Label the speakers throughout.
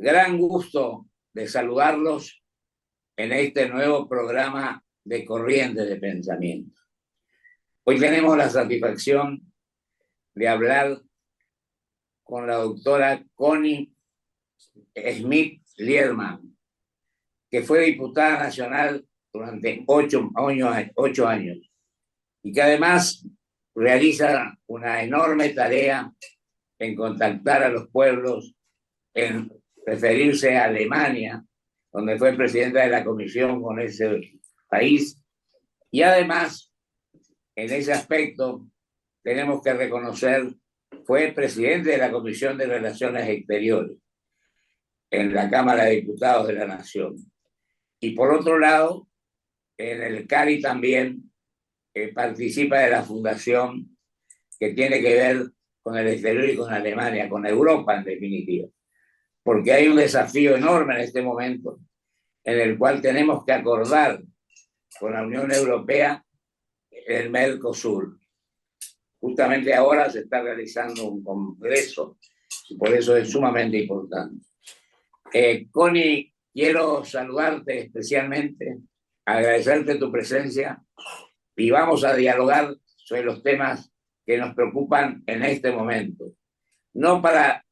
Speaker 1: Gran gusto de saludarlos en este nuevo programa de Corrientes de Pensamiento. Hoy tenemos la satisfacción de hablar con la doctora Connie Smith Lierman, que fue diputada nacional durante 8 años y que además realiza una enorme tarea en contactar a los pueblos, en referirse a Alemania, donde fue presidenta de la comisión con ese país. Y además, en ese aspecto, tenemos que reconocer, fue presidente de la Comisión de Relaciones Exteriores en la Cámara de Diputados de la Nación. Y por otro lado, en el CARI también participa de la fundación que tiene que ver con el exterior y con Alemania, con Europa en definitiva. Porque hay un desafío enorme en este momento en el cual tenemos que acordar con la Unión Europea el Mercosur. Justamente ahora se está realizando un congreso y por eso es sumamente importante. Connie, quiero saludarte especialmente, agradecerte tu presencia y vamos a dialogar sobre los temas que nos preocupan en este momento. No para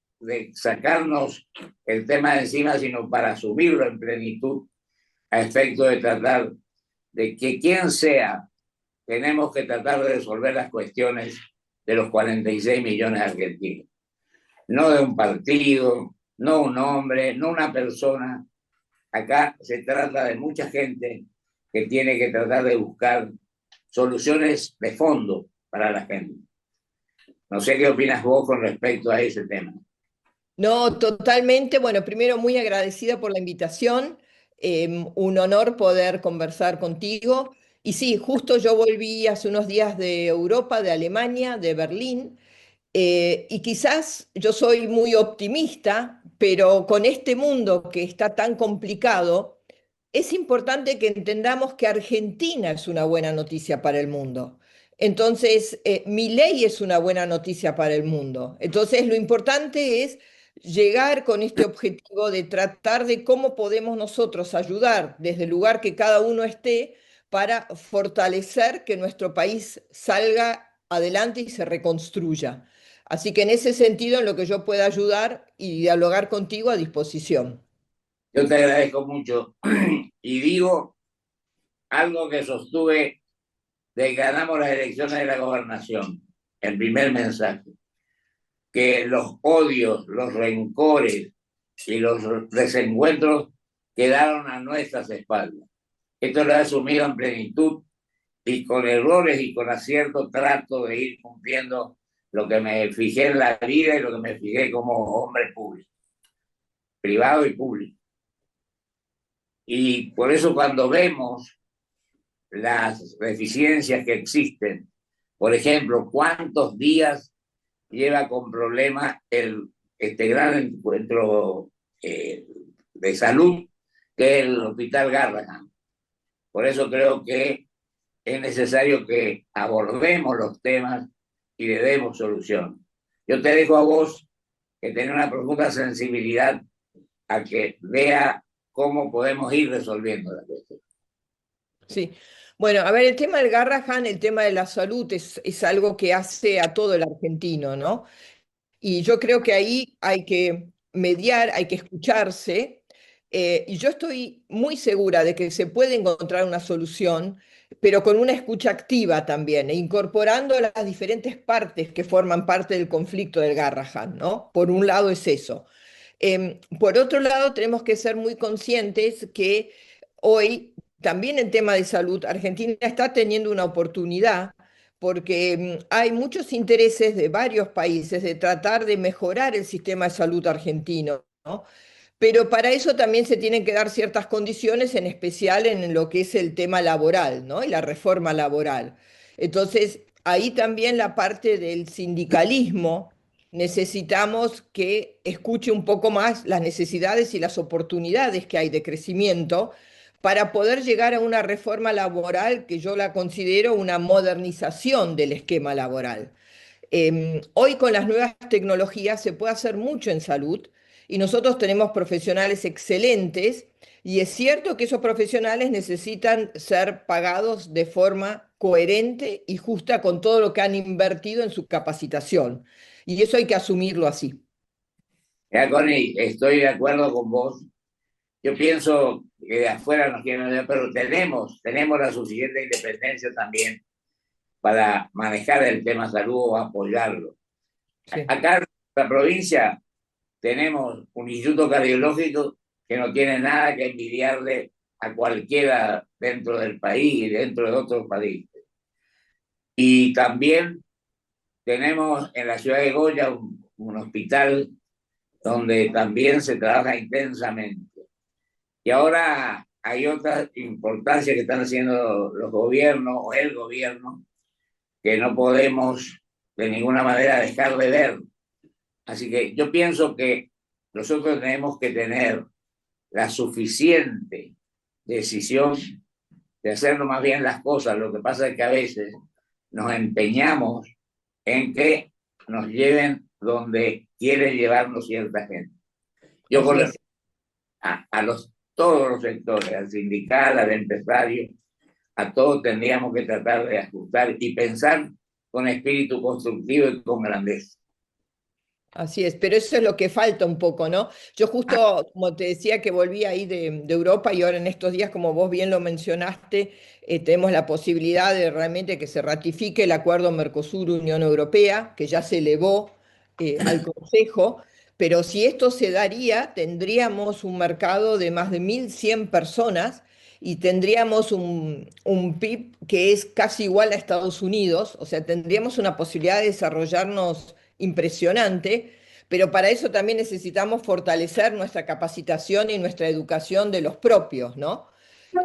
Speaker 1: sacarnos el tema de encima, sino para asumirlo en plenitud a efecto de tratar de que quien sea, tenemos que tratar de resolver las cuestiones de los 46 millones de argentinos. No de un partido, no un hombre, no una persona. Acá se trata de mucha gente que tiene que tratar de buscar soluciones de fondo para la gente. No sé qué opinas vos con respecto a ese tema.
Speaker 2: No, totalmente. Bueno, primero muy agradecida por la invitación. Un honor poder conversar contigo. Y sí, justo yo volví hace unos días de Europa, de Alemania, de Berlín. Y quizás yo soy muy optimista, pero con este mundo que está tan complicado, es importante que entendamos que Argentina es una buena noticia para el mundo. Entonces, Milei es una buena noticia para el mundo. Entonces, lo importante es llegar con este objetivo de tratar de cómo podemos nosotros ayudar desde el lugar que cada uno esté para fortalecer que nuestro país salga adelante y se reconstruya. Así que en ese sentido, en lo que yo pueda ayudar y dialogar contigo a disposición.
Speaker 1: Yo te agradezco mucho y digo algo que sostuve de que ganamos las elecciones de la gobernación. El primer mensaje, que los odios, los rencores y los desencuentros quedaron a nuestras espaldas. Esto lo he asumido en plenitud y con errores y con acierto trato de ir cumpliendo lo que me fijé en la vida y lo que me fijé como hombre público, privado y público. Y por eso cuando vemos las deficiencias que existen, por ejemplo, cuántos días lleva con problemas este gran encuentro de salud que es el Hospital Garrahan. Por eso creo que es necesario que abordemos los temas y le demos solución. Yo te dejo a vos que tenés una profunda sensibilidad a que vea cómo podemos ir resolviendo la cuestión.
Speaker 2: Sí. Bueno, a ver, el tema del Garrahan, el tema de la salud es algo que hace a todo el argentino, ¿no? Y yo creo que ahí hay que mediar, hay que escucharse, y yo estoy muy segura de que se puede encontrar una solución, pero con una escucha activa también, e incorporando las diferentes partes que forman parte del conflicto del Garrahan, ¿no? Por un lado es eso. Por otro lado, tenemos que ser muy conscientes que hoy, también en tema de salud, Argentina está teniendo una oportunidad porque hay muchos intereses de varios países de tratar de mejorar el sistema de salud argentino, ¿no? Pero para eso también se tienen que dar ciertas condiciones, en especial en lo que es el tema laboral, ¿no? Y la reforma laboral. Entonces, ahí también la parte del sindicalismo necesitamos que escuche un poco más las necesidades y las oportunidades que hay de crecimiento para poder llegar a una reforma laboral que yo la considero una modernización del esquema laboral. Hoy con las nuevas tecnologías se puede hacer mucho en salud y nosotros tenemos profesionales excelentes y es cierto que esos profesionales necesitan ser pagados de forma coherente y justa con todo lo que han invertido en su capacitación. Y eso hay que asumirlo así.
Speaker 1: Ya, Connie, estoy de acuerdo con vos. Yo pienso que de afuera nos quieren ver, pero tenemos la suficiente independencia también para manejar el tema salud o apoyarlo.
Speaker 2: Sí.
Speaker 1: Acá en la provincia tenemos un instituto cardiológico que no tiene nada que envidiarle a cualquiera dentro del país y dentro de otros países. Y también tenemos en la ciudad de Goya un hospital donde también se trabaja intensamente. Y ahora hay otra importancia que están haciendo los gobiernos o el gobierno que no podemos de ninguna manera dejar de ver. Así que yo pienso que nosotros tenemos que tener la suficiente decisión de hacerlo más bien las cosas. Lo que pasa es que a veces nos empeñamos en que nos lleven donde quiere llevarnos cierta gente. Yo
Speaker 2: Así
Speaker 1: con
Speaker 2: es.
Speaker 1: todos los sectores, al sindical, al empresario, a todos tendríamos que tratar de ajustar y pensar con espíritu constructivo y con grandeza.
Speaker 2: Así es, pero eso es lo que falta un poco, ¿no? Yo justo, como te decía, que volví ahí de Europa y ahora en estos días, como vos bien lo mencionaste, tenemos la posibilidad de realmente que se ratifique el acuerdo Mercosur-Unión Europea, que ya se elevó al Consejo, pero si esto se daría, tendríamos un mercado de más de 1.100 personas y tendríamos un PIB que es casi igual a Estados Unidos, o sea, tendríamos una posibilidad de desarrollarnos impresionante, pero para eso también necesitamos fortalecer nuestra capacitación y nuestra educación de los propios, ¿no?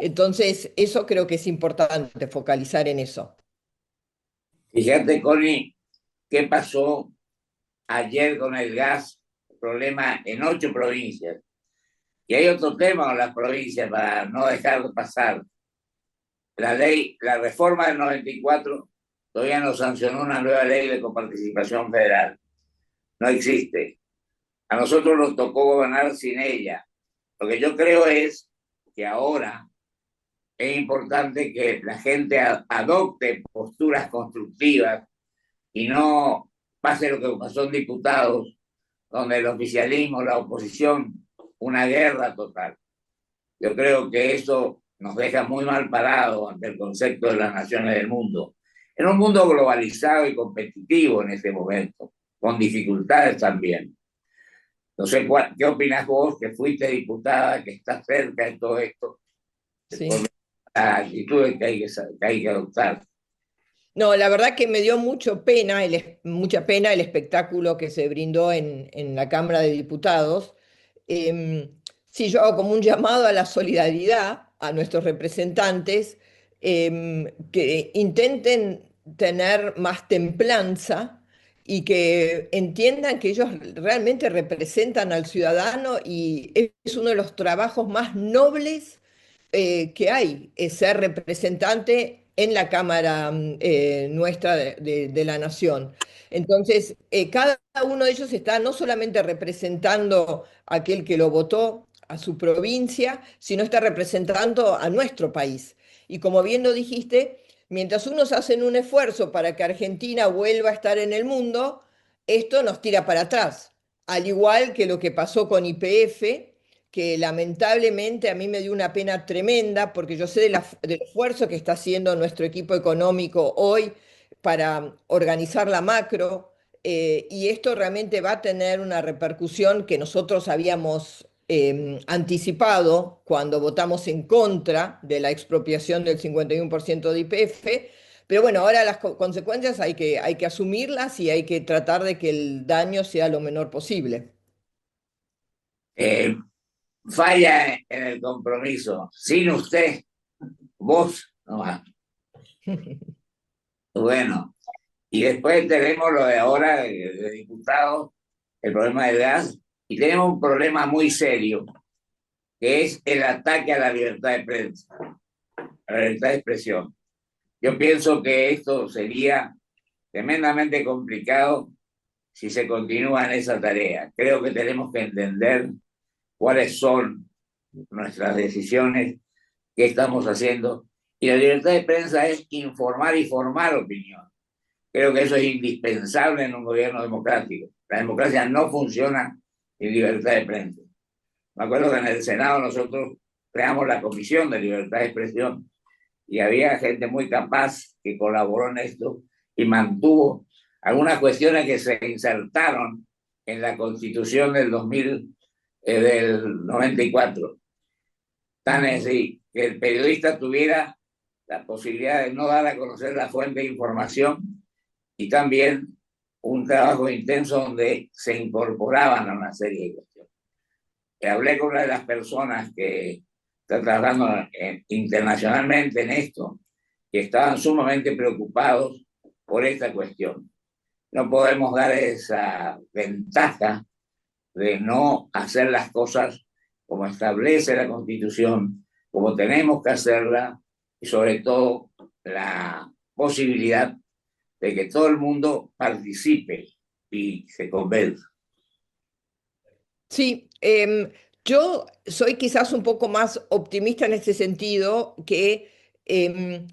Speaker 2: Entonces, eso creo que es importante, focalizar en eso.
Speaker 1: Fíjate, Connie, qué pasó ayer con el gas, problema en 8 provincias. Y hay otro tema en las provincias para no dejarlo pasar. La reforma del 94 todavía no sancionó una nueva ley de coparticipación federal. No existe. A nosotros nos tocó gobernar sin ella. Lo que yo creo es que ahora es importante que la gente adopte posturas constructivas y no pase lo que pasó en diputados, donde el oficialismo, la oposición, una guerra total. Yo creo que eso nos deja muy mal parados ante el concepto de las naciones del mundo. En un mundo globalizado y competitivo en este momento, con dificultades también. No sé qué opinas vos, que fuiste diputada, que estás cerca de todo esto, por
Speaker 2: Sí.
Speaker 1: las actitudes que hay que adoptar.
Speaker 2: No, la verdad que me dio mucha pena el espectáculo que se brindó en la Cámara de Diputados. Sí, yo hago como un llamado a la solidaridad a nuestros representantes, que intenten tener más templanza y que entiendan que ellos realmente representan al ciudadano y es uno de los trabajos más nobles que hay, es ser representante en la Cámara nuestra de la Nación. Entonces, cada uno de ellos está no solamente representando a aquel que lo votó, a su provincia, sino está representando a nuestro país. Y como bien lo dijiste, mientras unos hacen un esfuerzo para que Argentina vuelva a estar en el mundo, esto nos tira para atrás. Al igual que lo que pasó con YPF, que lamentablemente a mí me dio una pena tremenda porque yo sé del esfuerzo que está haciendo nuestro equipo económico hoy para organizar la macro, y esto realmente va a tener una repercusión que nosotros habíamos anticipado cuando votamos en contra de la expropiación del 51% de YPF. Pero bueno, ahora las consecuencias hay que asumirlas y hay que tratar de que el daño sea lo menor posible.
Speaker 1: Eh, Falla en el compromiso. Sin usted, vos no va. Bueno, y después tenemos lo de ahora de diputados, el problema del gas, y tenemos un problema muy serio, que es el ataque a la libertad de prensa, a la libertad de expresión. Yo pienso que esto sería tremendamente complicado si se continúa en esa tarea. Creo que tenemos que entender cuáles son nuestras decisiones, qué estamos haciendo. Y la libertad de prensa es informar y formar opinión. Creo que eso es indispensable en un gobierno democrático. La democracia no funciona sin libertad de prensa. Me acuerdo que en el Senado nosotros creamos la Comisión de Libertad de Expresión y había gente muy capaz que colaboró en esto y mantuvo algunas cuestiones que se insertaron en la Constitución del 2000, del 94. Tan así que el periodista tuviera la posibilidad de no dar a conocer la fuente de información y también un trabajo intenso donde se incorporaban a una serie de cuestiones. Hablé con una de las personas que está trabajando internacionalmente en esto, que estaban sumamente preocupados por esta cuestión. No podemos dar esa ventaja de no hacer las cosas como establece la Constitución, como tenemos que hacerla, y sobre todo la posibilidad de que todo el mundo participe y se convenza.
Speaker 2: Sí, yo soy quizás un poco más optimista en este sentido, que em,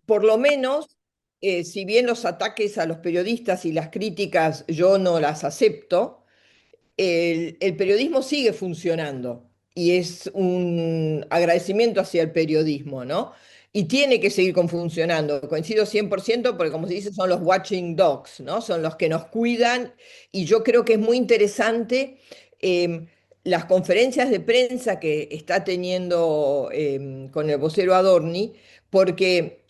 Speaker 2: por lo menos, si bien los ataques a los periodistas y las críticas yo no las acepto, el periodismo sigue funcionando y es un agradecimiento hacia el periodismo, ¿no? Y tiene que seguir funcionando. Coincido 100% porque, como se dice, son los watching dogs, ¿no? Son los que nos cuidan y yo creo que es muy interesante las conferencias de prensa que está teniendo con el vocero Adorni, porque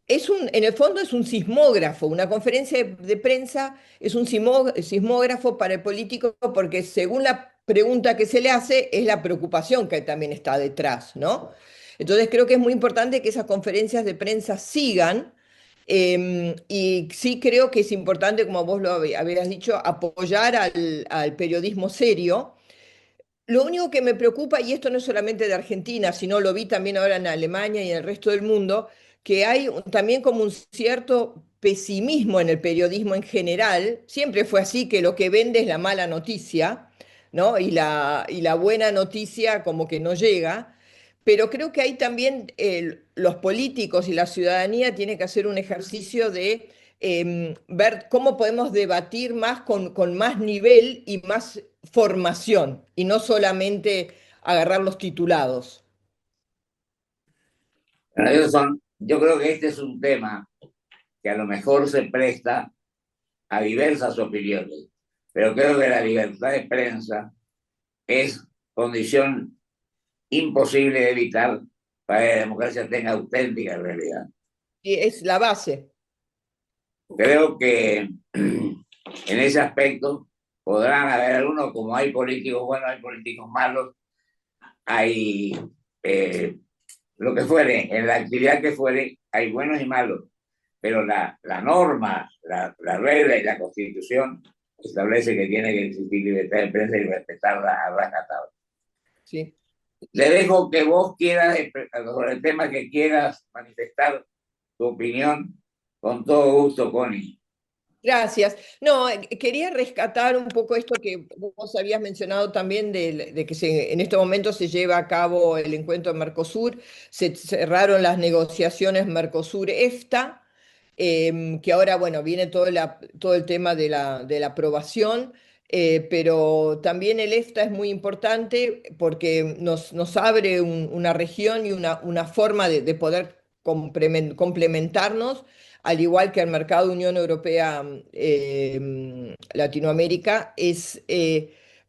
Speaker 2: en el fondo es un sismógrafo, una conferencia de prensa es un sismógrafo para el político porque según la pregunta que se le hace es la preocupación que también está detrás, ¿no? Entonces creo que es muy importante que esas conferencias de prensa sigan y sí creo que es importante, como vos lo habías dicho, apoyar al periodismo serio. Lo único que me preocupa, y esto no es solamente de Argentina, sino lo vi también ahora en Alemania y en el resto del mundo, que hay también como un cierto pesimismo en el periodismo en general. Siempre fue así, que lo que vende es la mala noticia, ¿no? Y la buena noticia como que no llega. Pero creo que ahí también los políticos y la ciudadanía tienen que hacer un ejercicio de ver cómo podemos debatir más con más nivel y más formación y no solamente agarrar los titulados.
Speaker 1: Bueno, yo creo que este es un tema que a lo mejor se presta a diversas opiniones, pero creo que la libertad de prensa es condición imposible de evitar para que la democracia tenga auténtica realidad.
Speaker 2: Y es la base.
Speaker 1: Creo que en ese aspecto podrán haber algunos, como hay políticos buenos, hay políticos malos, hay lo que fuere, en la actividad que fuere, hay buenos y malos, pero la norma, la regla y la constitución establece que tiene que existir libertad de prensa y respetarla a rajatabla.
Speaker 2: Sí.
Speaker 1: Le dejo que vos quieras, sobre el tema que quieras manifestar tu opinión, con todo gusto, Connie.
Speaker 2: Gracias. No, quería rescatar un poco esto que vos habías mencionado también de que en este momento se lleva a cabo el encuentro de Mercosur, se cerraron las negociaciones Mercosur-EFTA, que ahora, bueno, viene todo el tema de la aprobación, pero también el EFTA es muy importante porque nos abre una región y una forma de poder complementarnos al igual que el mercado Unión Europea Latinoamérica,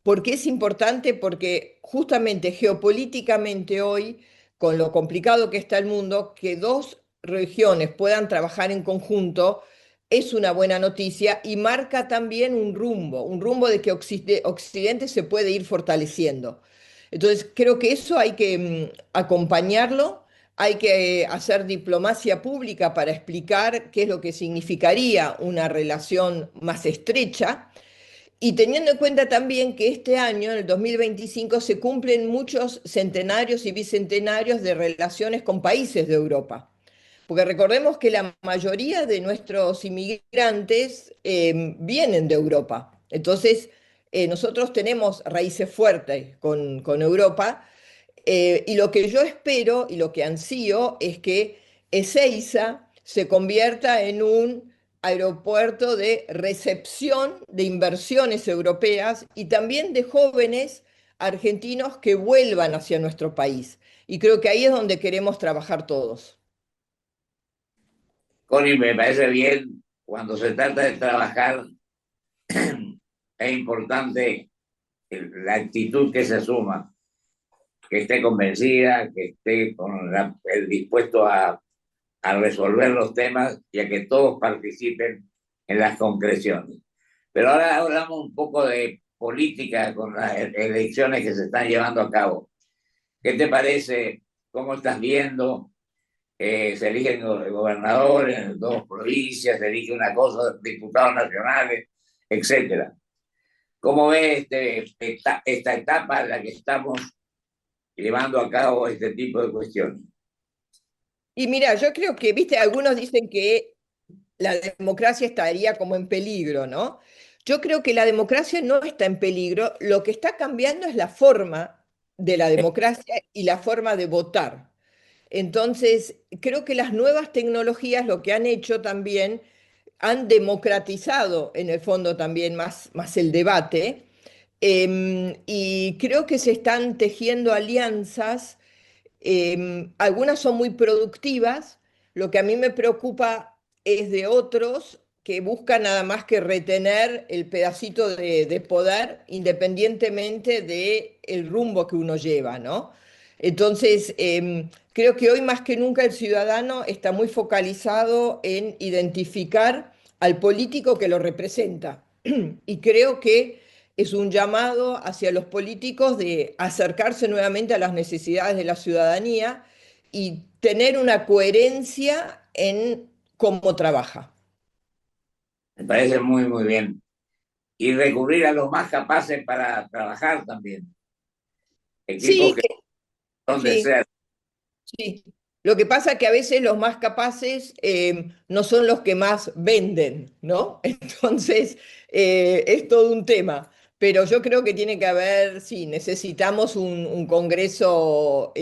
Speaker 2: ¿por qué es importante? Porque justamente geopolíticamente hoy, con lo complicado que está el mundo, que dos regiones puedan trabajar en conjunto es una buena noticia y marca también un rumbo de que Occidente se puede ir fortaleciendo. Entonces, creo que eso hay que acompañarlo, hay que hacer diplomacia pública para explicar qué es lo que significaría una relación más estrecha y teniendo en cuenta también que este año, en el 2025, se cumplen muchos centenarios y bicentenarios de relaciones con países de Europa. Porque recordemos que la mayoría de nuestros inmigrantes vienen de Europa. Entonces, nosotros tenemos raíces fuertes con Europa y lo que yo espero y lo que ansío es que Ezeiza se convierta en un aeropuerto de recepción de inversiones europeas y también de jóvenes argentinos que vuelvan hacia nuestro país. Y creo que ahí es donde queremos trabajar todos.
Speaker 1: Connie, me parece bien cuando se trata de trabajar, es importante la actitud que se asuma, que esté convencida, que esté el dispuesto a resolver los temas y a que todos participen en las concreciones. Pero ahora hablamos un poco de política con las elecciones que se están llevando a cabo. ¿Qué te parece? ¿Cómo estás viendo? Se eligen gobernadores en dos provincias, se elige una cosa, diputados nacionales, etcétera. ¿Cómo ves esta etapa en la que estamos llevando a cabo este tipo de cuestiones?
Speaker 2: Y mira, yo creo que, viste, algunos dicen que la democracia estaría como en peligro, ¿no? Yo creo que la democracia no está en peligro, lo que está cambiando es la forma de la democracia y la forma de votar. Entonces, creo que las nuevas tecnologías lo que han hecho también, han democratizado en el fondo también más el debate, y creo que se están tejiendo alianzas algunas son muy productivas, lo que a mí me preocupa es de otros que buscan nada más que retener el pedacito de poder independientemente del rumbo que uno lleva, ¿no? Entonces, creo que hoy más que nunca el ciudadano está muy focalizado en identificar al político que lo representa. Y creo que es un llamado hacia los políticos de acercarse nuevamente a las necesidades de la ciudadanía y tener una coherencia en cómo trabaja.
Speaker 1: Me parece muy, muy bien. Y recurrir a los más capaces para trabajar también. Equipos
Speaker 2: Sí,
Speaker 1: que son de
Speaker 2: sí,
Speaker 1: ser.
Speaker 2: sí. Lo que pasa es que a veces los más capaces no son los que más venden, ¿no? Entonces, es todo un tema. Pero yo creo que tiene que haber, sí, necesitamos un congreso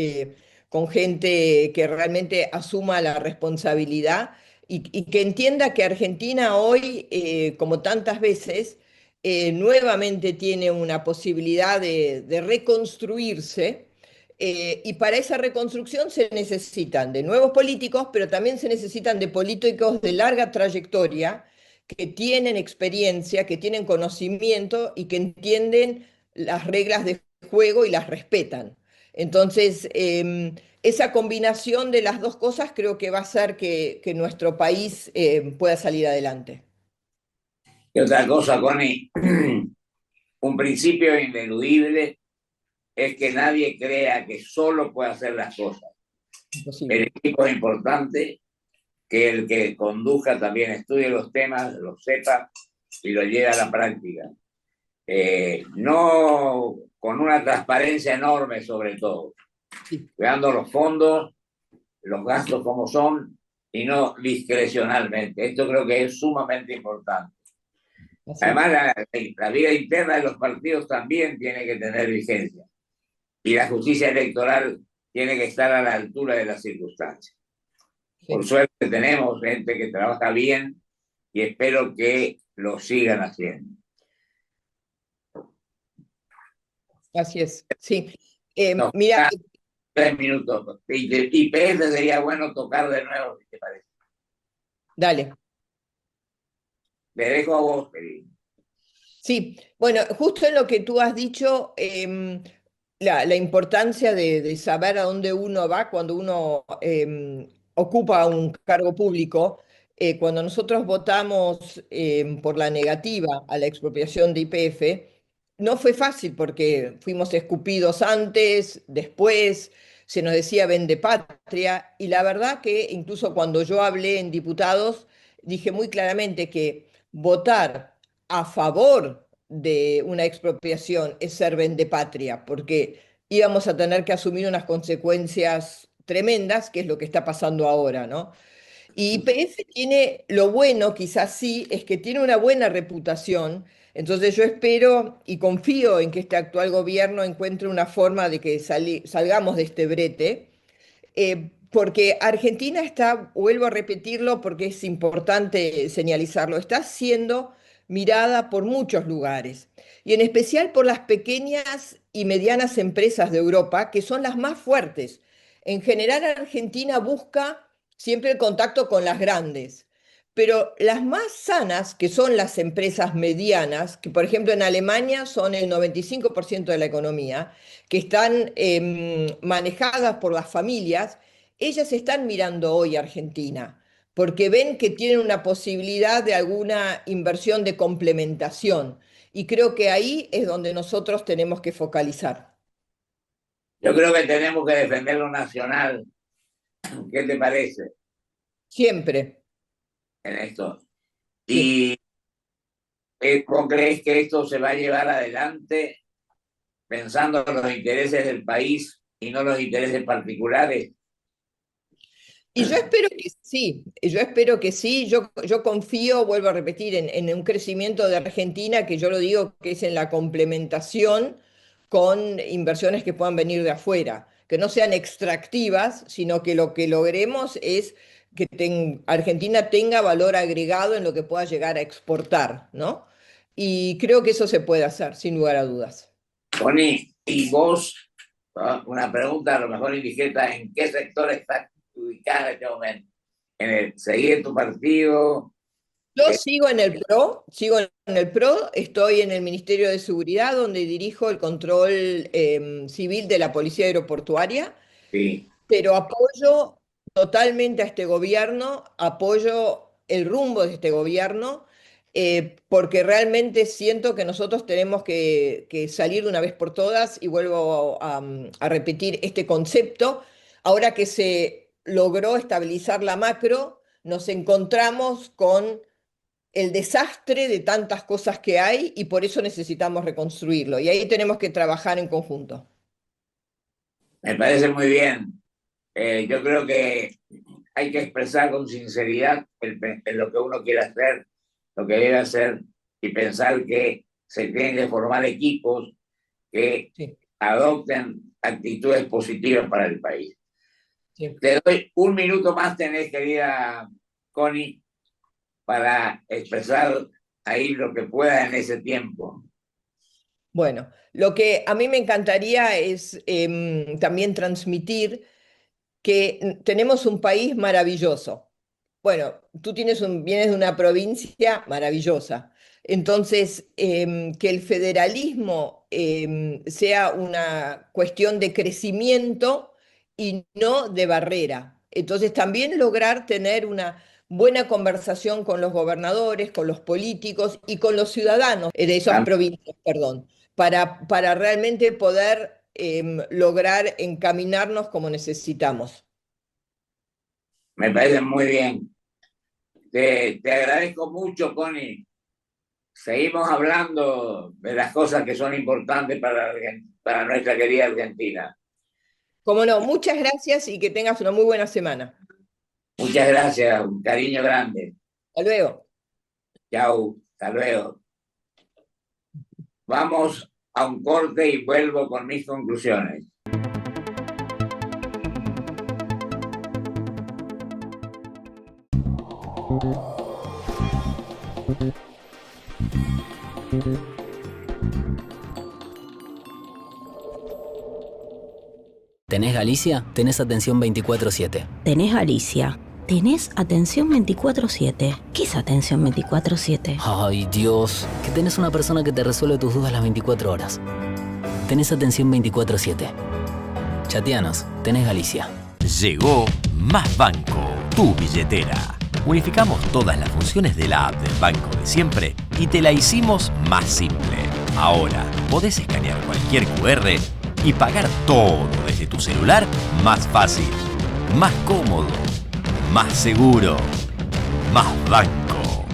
Speaker 2: con gente que realmente asuma la responsabilidad y que entienda que Argentina hoy, como tantas veces, nuevamente tiene una posibilidad de reconstruirse y para esa reconstrucción se necesitan de nuevos políticos, pero también se necesitan de políticos de larga trayectoria, que tienen experiencia, que tienen conocimiento y que entienden las reglas de juego y las respetan. Entonces, esa combinación de las dos cosas creo que va a hacer que nuestro país pueda salir adelante.
Speaker 1: Y otra cosa, Connie, un principio ineludible es que nadie crea que solo puede hacer las cosas. El
Speaker 2: Imposible.
Speaker 1: equipo es importante, que el que conduzca también estudie los temas, los sepa y lo lleve a la práctica. No con una transparencia enorme sobre todo,
Speaker 2: Sí,
Speaker 1: cuidando los fondos, los gastos como son y no discrecionalmente. Esto creo que es sumamente importante.
Speaker 2: así es.
Speaker 1: Además, la vida interna de los partidos también tiene que tener vigencia y la justicia electoral tiene que estar a la altura de las circunstancias. Por
Speaker 2: Sí,
Speaker 1: suerte tenemos gente que trabaja bien y espero que lo sigan haciendo.
Speaker 2: así es. Sí.
Speaker 1: Nos
Speaker 2: Mira,
Speaker 1: quedan 3 minutos. Y PS sería bueno tocar de nuevo, si te parece.
Speaker 2: dale.
Speaker 1: Le dejo a vos, Pedro.
Speaker 2: Sí, bueno, justo en lo que tú has dicho, la importancia de saber a dónde uno va cuando uno ocupa un cargo público. Cuando nosotros votamos por la negativa a la expropiación de YPF, no fue fácil porque fuimos escupidos antes, después, se nos decía vende patria, y la verdad que incluso cuando yo hablé en diputados, dije muy claramente que votar a favor de una expropiación es ser patria, porque íbamos a tener que asumir unas consecuencias tremendas, que es lo que está pasando ahora, ¿no? Y YPF tiene lo bueno, quizás sí, es que tiene una buena reputación. Entonces yo espero y confío en que este actual gobierno encuentre una forma de que salgamos de este brete, porque Argentina está, vuelvo a repetirlo porque es importante señalizarlo, está siendo mirada por muchos lugares y en especial por las pequeñas y medianas empresas de Europa, que son las más fuertes. En general, Argentina busca siempre el contacto con las grandes, pero las más sanas, que son las empresas medianas, que por ejemplo en Alemania son el 95% de la economía, que están manejadas por las familias, ellas están mirando hoy a Argentina, porque ven que tienen una posibilidad de alguna inversión de complementación. Y creo que ahí es donde nosotros tenemos que focalizar.
Speaker 1: Yo creo que tenemos que defender lo nacional. ¿Qué te parece
Speaker 2: Siempre,
Speaker 1: en esto?
Speaker 2: sí.
Speaker 1: ¿Y vos crees que esto se va a llevar adelante pensando en los intereses del país y no los intereses particulares?
Speaker 2: Y yo espero que sí, yo espero que sí, yo confío, vuelvo a repetir, en un crecimiento de Argentina que yo lo digo que es en la complementación con inversiones que puedan venir de afuera, que no sean extractivas, sino que lo que logremos es que Argentina tenga valor agregado en lo que pueda llegar a exportar, ¿no? Y creo que eso se puede hacer, sin lugar a dudas.
Speaker 1: Connie, y vos, una pregunta a lo mejor indiscreta, ¿en qué sector estás ubicada en este momento? ¿Seguir tu partido?
Speaker 2: Yo sigo en el PRO, estoy en el Ministerio de Seguridad, donde dirijo el control civil de la Policía Aeroportuaria,
Speaker 1: Sí.
Speaker 2: pero apoyo totalmente a este gobierno, apoyo el rumbo de este gobierno, porque realmente siento que nosotros tenemos que salir de una vez por todas, y vuelvo a repetir este concepto, ahora que se logró estabilizar la macro, nos encontramos con el desastre de tantas cosas que hay y por eso necesitamos reconstruirlo. Y ahí tenemos que trabajar en conjunto.
Speaker 1: Me parece muy bien. Yo creo que hay que expresar con sinceridad lo que uno quiere hacer, lo que debe hacer y pensar que se tienen que formar equipos que
Speaker 2: Sí,
Speaker 1: adopten actitudes positivas para el país.
Speaker 2: sí.
Speaker 1: Te doy un minuto más, tenés, querida Connie, para expresar ahí lo que pueda en ese tiempo.
Speaker 2: Bueno, lo que a mí me encantaría es también transmitir que tenemos un país maravilloso. Bueno, tú vienes de una provincia maravillosa. Entonces, que el federalismo sea una cuestión de crecimiento y no de barrera. Entonces, también lograr tener una buena conversación con los gobernadores, con los políticos y con los ciudadanos de esas provincias, perdón, para realmente poder lograr encaminarnos como necesitamos.
Speaker 1: Me parece muy bien. Te agradezco mucho, Connie. Seguimos hablando de las cosas que son importantes para nuestra querida Argentina.
Speaker 2: Como no, muchas gracias y que tengas una muy buena semana.
Speaker 1: Muchas gracias, un cariño grande.
Speaker 2: Hasta luego.
Speaker 1: Chao, hasta luego. Vamos a un corte y vuelvo con mis conclusiones.
Speaker 3: ¿Tenés Galicia? Tenés atención 24/7.
Speaker 4: ¿Tenés Galicia? ¿Tenés atención 24/7? ¿Qué es atención 24/7?
Speaker 3: Ay, Dios. Que tenés una persona que te resuelve tus dudas las 24 horas. Tenés atención 24/7. Chateanos, tenés Galicia.
Speaker 5: Llegó Más Banco, tu billetera. Unificamos todas las funciones de la app del banco de siempre y te la hicimos más simple. Ahora podés escanear cualquier QR y pagar todo desde tu celular más fácil, más cómodo, más seguro, Más Banco.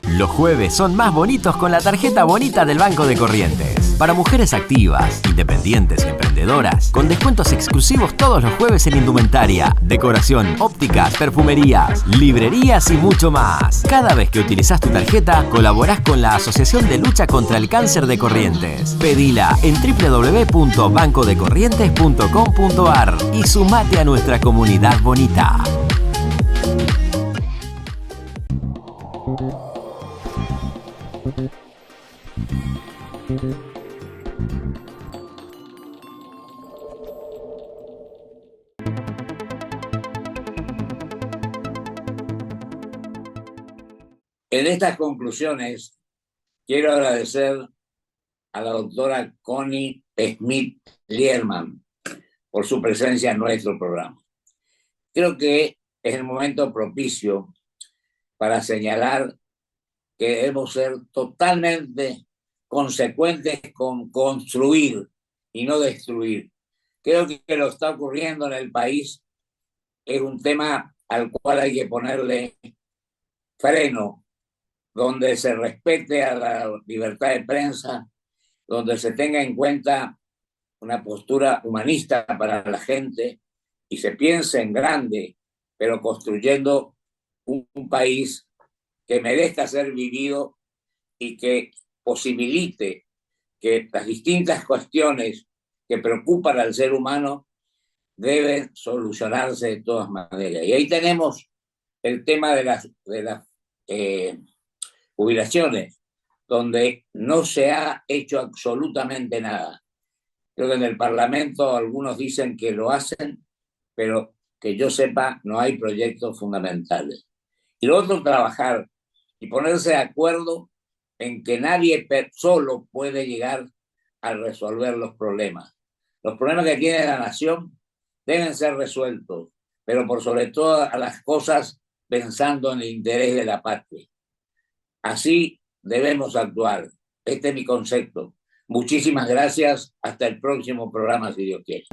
Speaker 5: Los jueves son más bonitos con la tarjeta bonita del Banco de Corrientes. Para mujeres activas, independientes y emprendedoras, vendedoras, con descuentos exclusivos todos los jueves en indumentaria, decoración, ópticas, perfumerías, librerías y mucho más. Cada vez que utilizás tu tarjeta, colaborás con la Asociación de Lucha contra el Cáncer de Corrientes. Pedila en www.bancodecorrientes.com.ar y sumate a nuestra comunidad bonita.
Speaker 1: En estas conclusiones, quiero agradecer a la doctora Connie Smith-Lierman por su presencia en nuestro programa. Creo que es el momento propicio para señalar que debemos ser totalmente consecuentes con construir y no destruir. Creo que lo que está ocurriendo en el país es un tema al cual hay que ponerle freno, donde se respete a la libertad de prensa, donde se tenga en cuenta una postura humanista para la gente y se piense en grande, pero construyendo un país que merezca ser vivido y que posibilite que las distintas cuestiones que preocupan al ser humano deben solucionarse de todas maneras. Y ahí tenemos el tema de las jubilaciones, donde no se ha hecho absolutamente nada. Creo que en el Parlamento algunos dicen que lo hacen, pero que yo sepa no hay proyectos fundamentales. Y lo otro, trabajar y ponerse de acuerdo en que nadie solo puede llegar a resolver los problemas. Los problemas que tiene la nación deben ser resueltos, pero por sobre todo a las cosas pensando en el interés de la patria. Así debemos actuar. Este es mi concepto. Muchísimas gracias. Hasta el próximo programa, si Dios quiere.